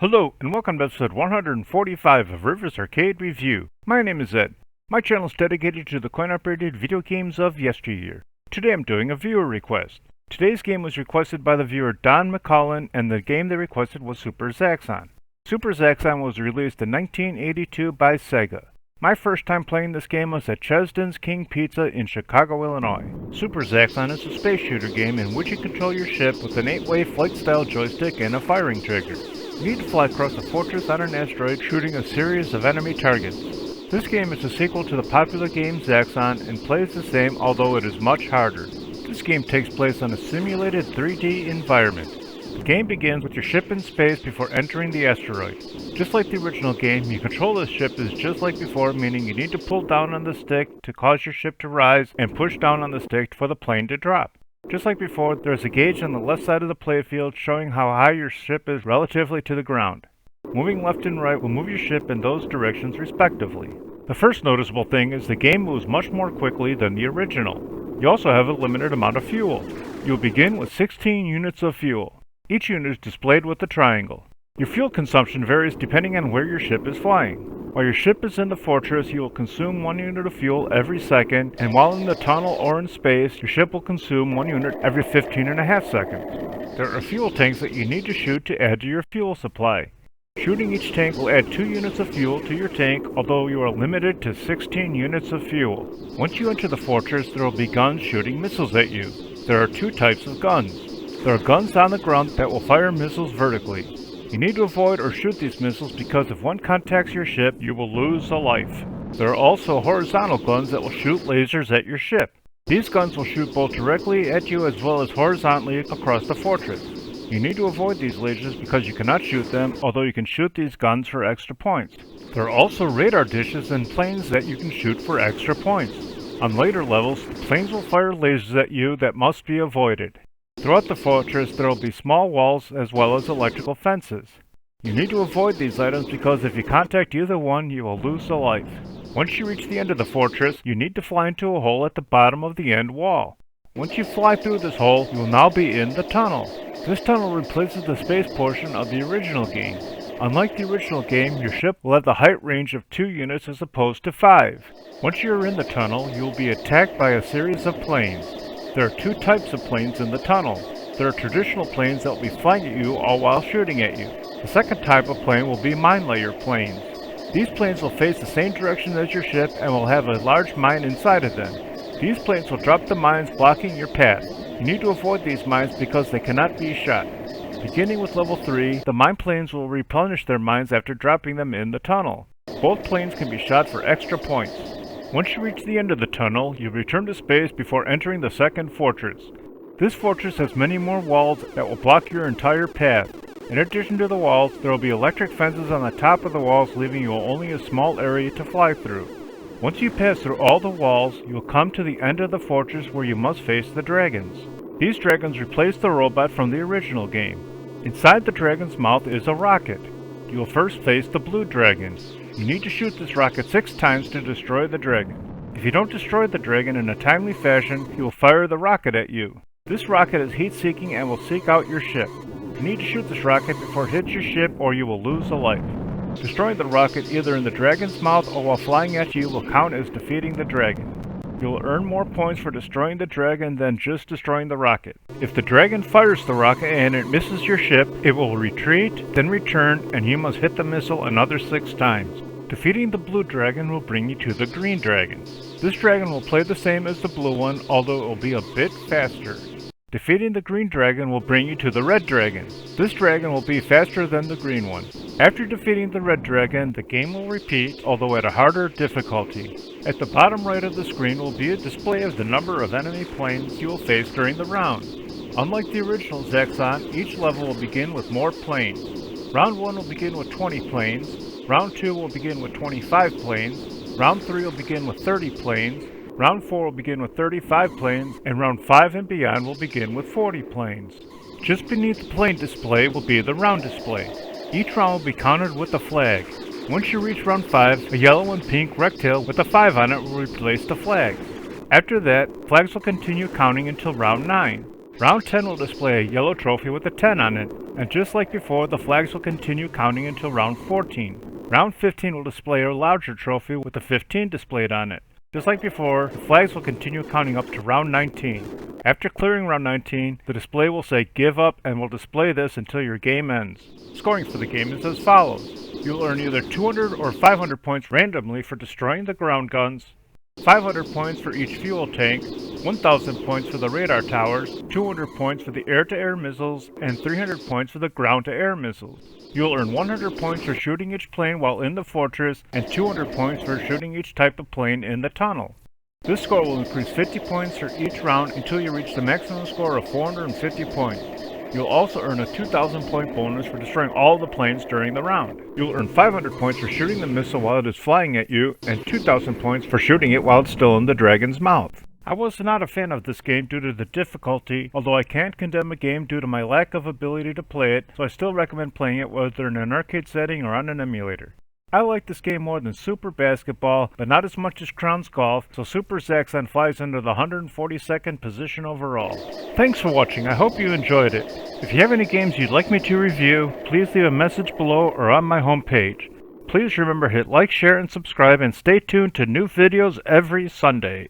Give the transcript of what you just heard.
Hello, and welcome to episode 145 of Rivers Arcade Review. My name is Ed. My channel is dedicated to the coin-operated video games of yesteryear. Today I'm doing a viewer request. Today's game was requested by the viewer Don McCullen, and the game they requested was Super Zaxxon. Super Zaxxon was released in 1982 by Sega. My first time playing this game was at Chesdan's King Pizza in Chicago, Illinois. Super Zaxxon is a space shooter game in which you control your ship with an 8-way flight-style joystick and a firing trigger. You need to fly across a fortress on an asteroid, shooting a series of enemy targets. This game is a sequel to the popular game Zaxon and plays the same, although it is much harder. This game takes place on a simulated 3D environment. The game begins with your ship in space before entering the asteroid. Just like the original game, you control the ship is just like before, meaning you need to pull down on the stick to cause your ship to rise and push down on the stick for the plane to drop. Just like before, there is a gauge on the left side of the playfield showing how high your ship is relatively to the ground. Moving left and right will move your ship in those directions respectively. The first noticeable thing is the game moves much more quickly than the original. You also have a limited amount of fuel. You will begin with 16 units of fuel. Each unit is displayed with a triangle. Your fuel consumption varies depending on where your ship is flying. While your ship is in the fortress, you will consume 1 unit of fuel every second, and while in the tunnel or in space, your ship will consume 1 unit every 15.5 seconds. There are fuel tanks that you need to shoot to add to your fuel supply. Shooting each tank will add 2 units of fuel to your tank, although you are limited to 16 units of fuel. Once you enter the fortress, there will be guns shooting missiles at you. There are 2 types of guns. There are guns on the ground that will fire missiles vertically. You need to avoid or shoot these missiles because if one contacts your ship, you will lose a life. There are also horizontal guns that will shoot lasers at your ship. These guns will shoot both directly at you as well as horizontally across the fortress. You need to avoid these lasers because you cannot shoot them, although you can shoot these guns for extra points. There are also radar dishes and planes that you can shoot for extra points. On later levels, the planes will fire lasers at you that must be avoided. Throughout the fortress, there will be small walls as well as electrical fences. You need to avoid these items because if you contact either one, you will lose a life. Once you reach the end of the fortress, you need to fly into a hole at the bottom of the end wall. Once you fly through this hole, you will now be in the tunnel. This tunnel replaces the space portion of the original game. Unlike the original game, your ship will have the height range of 2 units as opposed to 5. Once you are in the tunnel, you will be attacked by a series of planes. There are 2 types of planes in the tunnel. There are traditional planes that will be flying at you all while shooting at you. The second type of plane will be mine layer planes. These planes will face the same direction as your ship and will have a large mine inside of them. These planes will drop the mines blocking your path. You need to avoid these mines because they cannot be shot. Beginning with level 3, the mine planes will replenish their mines after dropping them in the tunnel. Both planes can be shot for extra points. Once you reach the end of the tunnel, you return to space before entering the second fortress. This fortress has many more walls that will block your entire path. In addition to the walls, there will be electric fences on the top of the walls, leaving you only a small area to fly through. Once you pass through all the walls, you will come to the end of the fortress where you must face the dragons. These dragons replace the robot from the original game. Inside the dragon's mouth is a rocket. You will first face the blue dragon. You need to shoot this rocket 6 times to destroy the dragon. If you don't destroy the dragon in a timely fashion, he will fire the rocket at you. This rocket is heat-seeking and will seek out your ship. You need to shoot this rocket before it hits your ship or you will lose a life. Destroying the rocket either in the dragon's mouth or while flying at you will count as defeating the dragon. You will earn more points for destroying the dragon than just destroying the rocket. If the dragon fires the rocket and it misses your ship, it will retreat, then return, and you must hit the missile another 6 times. Defeating the blue dragon will bring you to the green dragon. This dragon will play the same as the blue one, although it will be a bit faster. Defeating the green dragon will bring you to the red dragon. This dragon will be faster than the green one. After defeating the red dragon, the game will repeat, although at a harder difficulty. At the bottom right of the screen will be a display of the number of enemy planes you will face during the round. Unlike the original Zaxxon, each level will begin with more planes. Round 1 will begin with 20 planes, Round 2 will begin with 25 planes, Round 3 will begin with 30 planes, Round 4 will begin with 35 planes, and Round 5 and beyond will begin with 40 planes. Just beneath the plane display will be the round display. Each round will be counted with a flag. Once you reach round 5, a yellow and pink rectangle with a 5 on it will replace the flags. After that, flags will continue counting until round 9. Round 10 will display a yellow trophy with a 10 on it, and just like before, the flags will continue counting until round 14. Round 15 will display a larger trophy with a 15 displayed on it. Just like before, the flags will continue counting up to round 19. After clearing round 19, the display will say give up and will display this until your game ends. Scoring for the game is as follows. You'll earn either 200 or 500 points randomly for destroying the ground guns, 500 points for each fuel tank, 1,000 points for the radar towers, 200 points for the air-to-air missiles, and 300 points for the ground-to-air missiles. You'll earn 100 points for shooting each plane while in the fortress, and 200 points for shooting each type of plane in the tunnel. This score will increase 50 points for each round until you reach the maximum score of 450 points. You'll also earn a 2,000 point bonus for destroying all the planes during the round. You'll earn 500 points for shooting the missile while it is flying at you, and 2,000 points for shooting it while it's still in the dragon's mouth. I was not a fan of this game due to the difficulty, although I can't condemn a game due to my lack of ability to play it, so I still recommend playing it whether in an arcade setting or on an emulator. I like this game more than Super Basketball, but not as much as Crown's Golf, so Super Zaxxon flies into the 142nd position overall. Thanks for watching, I hope you enjoyed it. If you have any games you'd like me to review, please leave a message below or on my homepage. Please remember to hit like, share, and subscribe, and stay tuned to new videos every Sunday.